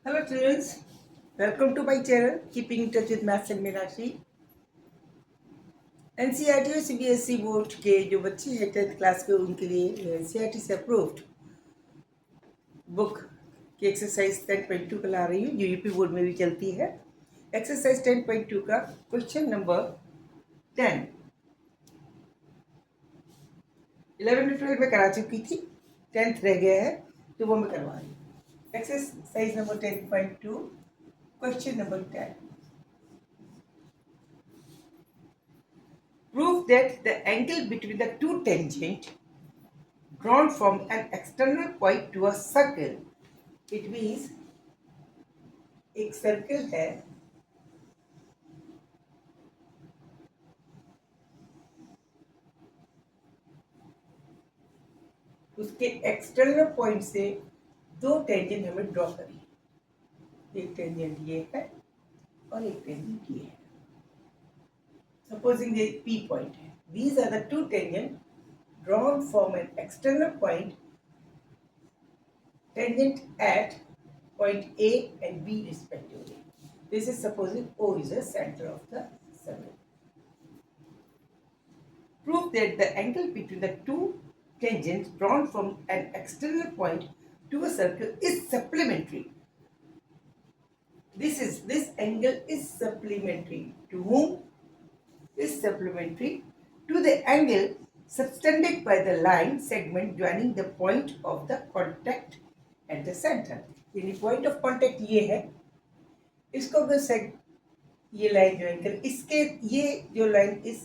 Hello students, welcome to my channel Keeping in Touch with Maths and Meenakshi। NCERT और CBSE board के जो बच्चे हैं 10th class के उनके लिए एनसीईआरटी से अप्रूव्ड बुक की एक्सरसाइज 10.2 का ला रही हूँ जो यूपी बोर्ड में भी चलती है। एक्सरसाइज 10.2 का क्वेश्चन नंबर 10 11 और 12 में करा चुकी थी, 10th रह गया है तो वो मैं करवा रही हूँ। Exercise number 10.2 question number 10। Prove that the angle between the two tangents drawn from an external point to a circle, it means एक सर्कल है उसके एक्सटर्नल पॉइंट से दो टेंजेंट हमें ड्रॉ करिए। एक टेंजेंट ये है और एक टेंजेंट ये है। सपोजिंग ये P पॉइंट है। These are the two tangents drawn from an external point tangent at point A and B respectively. This is supposing O is the center of the circle. Prove that the angle between the two tangents drawn from an external point to a circle is supplementary. This angle is supplementary to whom? Is supplementary to the angle subtended by the line segment joining the point of the contact at the center. यानी point of contact ये है, इसको अगर ये line join कर इसके ये जो लाइन इस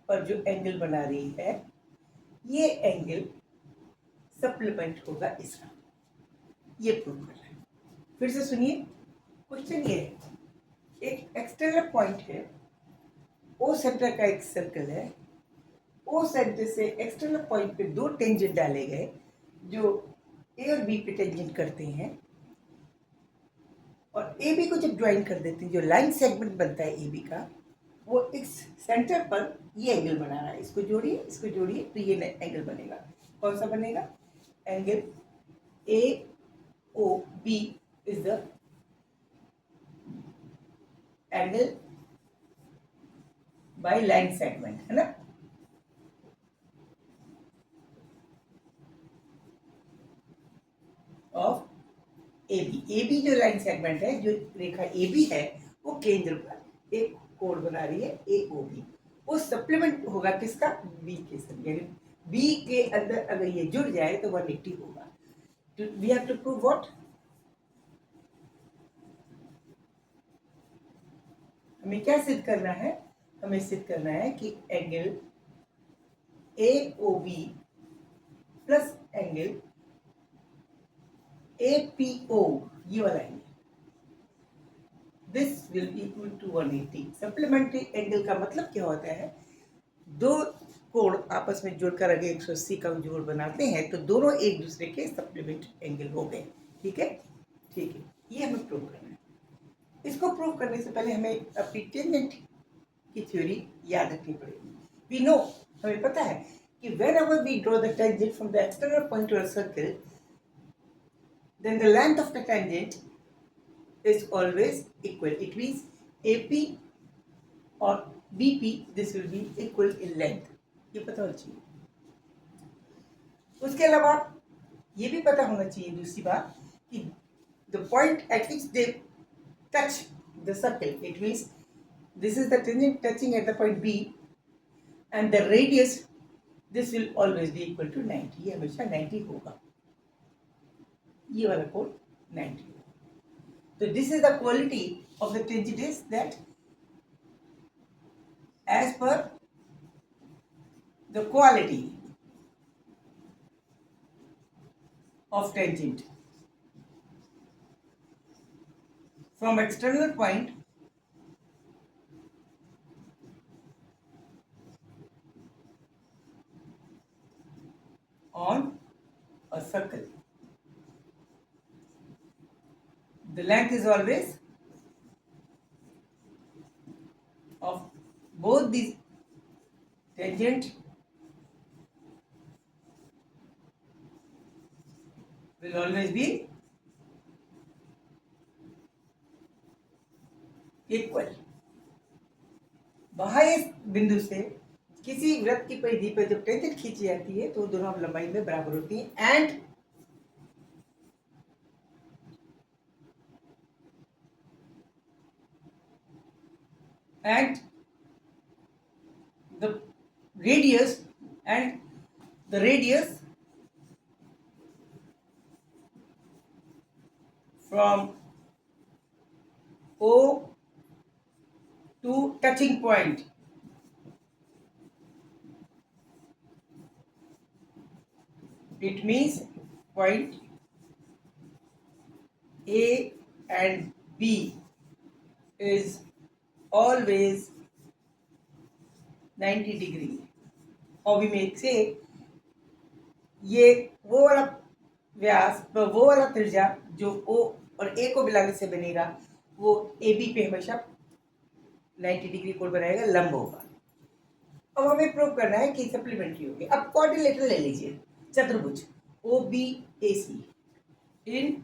पर जो एंगल बना रही है ये एंगल सप्लीमेंट होगा इसका, ये प्रूव करना है। फिर से सुनिए, क्वेश्चन ये है एक एक्सटर्नल पॉइंट है, ओ सेंटर का एक सर्कल है, ओ सेंटर से एक्सटर्नल पॉइंट पे दो टेंजेंट डाले गए जो ए और बी पे टेंजेंट करते हैं और ए बी को जब ज्वाइन कर देते हैं जो लाइन सेगमेंट बनता है ए बी का वो इस सेंटर पर ये एंगल बना रहा है। इसको जोड़िए तो ये एंगल बनेगा। कौन सा बनेगा? Angle A O B is the angle by line segment, है ना। ऑफ ए बी जो लाइन सेगमेंट है, जो रेखा ए बी है वो केंद्र पर एक कोण बना रही है ए ओ बी। वो सप्लीमेंट होगा किसका? बी के साथ, यानी बी के अंदर अगर ये जुड़ जाए तो 180 होगा। We have to prove what? हमें क्या सिद्ध करना है? हमें सिद्ध करना है कि angle A O B plus angle A P O, ये वाला angle, this will be equal to 180। Supplementary angle का मतलब क्या होता है? दो कोण आपस में जुड़कर अगर 180 का जोड़ बनाते हैं तो दोनों एक दूसरे के सप्लीमेंट्री एंगल हो गए। ठीक है, ठीक है, ये हमें प्रूव करना है। इसको प्रूव करने से पहले हमें अपनी टेंजेंट की थ्योरी याद रखनी पड़ेगी। वी नो, हमें पता है कि whenever we draw the tangent from the external point to a circle, then the length of the tangent is always equal. It means AP or BP, this will be equal in length. ये पता होना चाहिए। उसके अलावा ये भी पता होना चाहिए दूसरी बात कि the point at which they touch the circle, it means this is the tangent touching at the point B and the radius, this will always be equal to 90। ये हमेशा 90 होगा, ये वाला कोण 90 होगा। So this is the quality of the tangent is that as per the quality of tangent from external point on a circle, the length is always of both these tangent will always be equal. बाह्य बिंदु से किसी वृत्त की परिधि पर जब tangent खींची जाती है तो दोनों लंबाई में बराबर होती है and the radius and the radius from O to touching point it means point A and B is always 90 degree और we may say ये वो वाला व्यास वो वाला त्रिज्या जो O और A को मिलाने से बनेगा वो AB पे हमेशा 90 डिग्री कोण बनाएगा, लंब होगा। अब हमें प्रूव करना है कि सप्लीमेंट्री होगी। अब क्वाड्रिलेटरल ले लीजिए, चतुर्भुज OBAC इन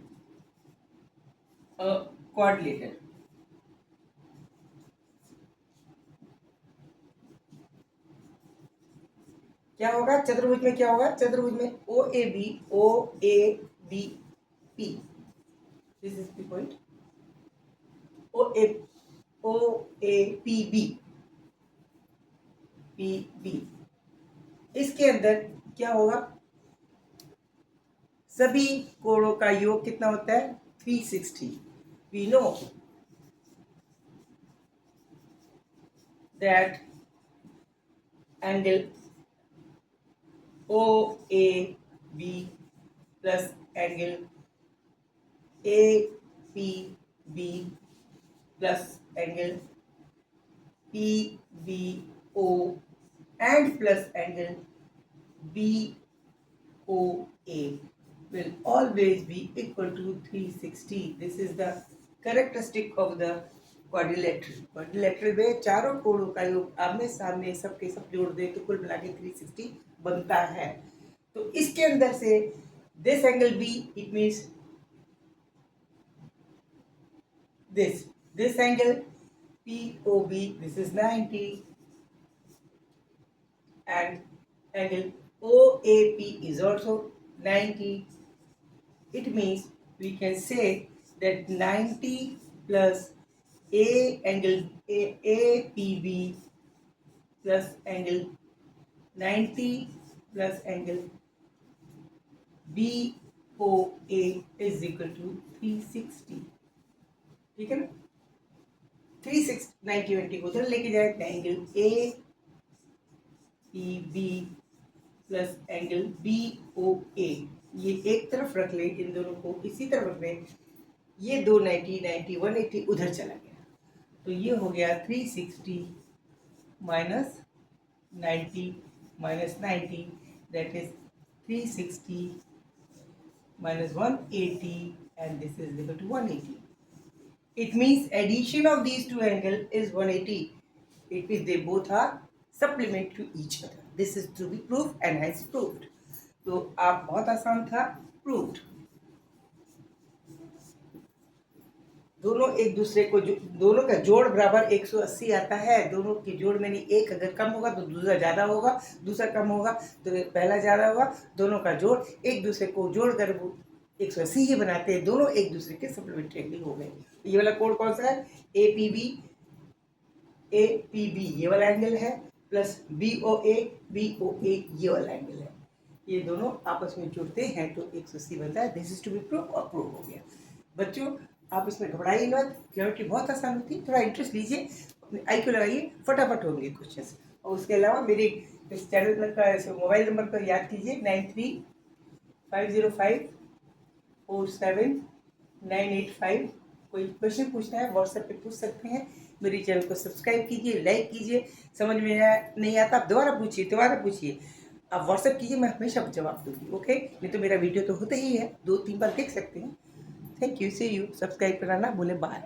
क्वाड्रिलेटरल क्या होगा? चतुर्भुज में क्या होगा? चतुर्भुज में OAB OABP this is the point OAPB PB इसके अंदर क्या होगा? सभी कोणों का योग कितना होता है? 360। We know that angle OAB plus angle APB plus angle PBO and plus angle BOA will always be equal to 360. This is the characteristic of the quadrilateral. Quadrilateral में चारों कोणों का योग आमने सामने सबके सब जोड़ दे तो कुल मिला के 360 बनता है। तो इसके अंदर से this angle B it means this angle POB this is 90 and angle OAP is also 90. It means we can say that 90 plus APB plus angle 90 plus angle BOA is equal to 360। ठीक है ना? 360 को उधर लेके जाए angle APB plus angle BOA ये एक तरफ रख ले, इन दोनों को इसी तरफ रख ले। ये 290 90 180 उधर चला गया तो ये हो गया 360 minus 90 minus 90 that is 360 minus 180 and this is equal to 180. It means addition of these two angles is 180. It means they both are supplement to each other. This is to be proved and hence proved. तो आप बहुत आसान था, proved. दोनों एक दूसरे को दोनों का जोड़ बराबर 180 आता है। दोनों की जोड़ में नहीं, एक अगर कम होगा तो दूसरा ज़्यादा होगा, दूसरा कम होगा तो पहला ज़्यादा होगा। दोनों का जोड़ एक दूसरे को जोड़कर 180 ही बनाते हैं। दोनों एक दूसरे के सप्लीमेंट्री एंगल हो गए। ये वाला कोण कौन सा है? APB ये वाला एंगल है प्लस BOA ये वाला एंगल है। ये दोनों आपस में जुड़ते हैं तो 180 बनता है। This is to be prove और प्रूव हो गया। बच्चों आप इसमें घबराइए मत, ज्योमेट्री बहुत आसान होती है। थोड़ा इंटरेस्ट लीजिए, अपने IQ लगाइए, फटाफट होंगे क्वेश्चंस। और उसके अलावा मेरे इस चैनल का मोबाइल नंबर पर याद कीजिए 9350547985। कोई क्वेश्चन पूछना है व्हाट्सएप पे पूछ सकते हैं। मेरे चैनल को सब्सक्राइब कीजिए, लाइक कीजिए। समझ में नहीं आता आप दोबारा पूछिए। आप व्हाट्सएप कीजिए, मैं हमेशा जवाब दूंगी। ओके, नहीं तो मेरा वीडियो तो होता ही है, 2-3 बार देख सकते हैं। Thank you, see you. Subscribe करना ना भूलें। बाय।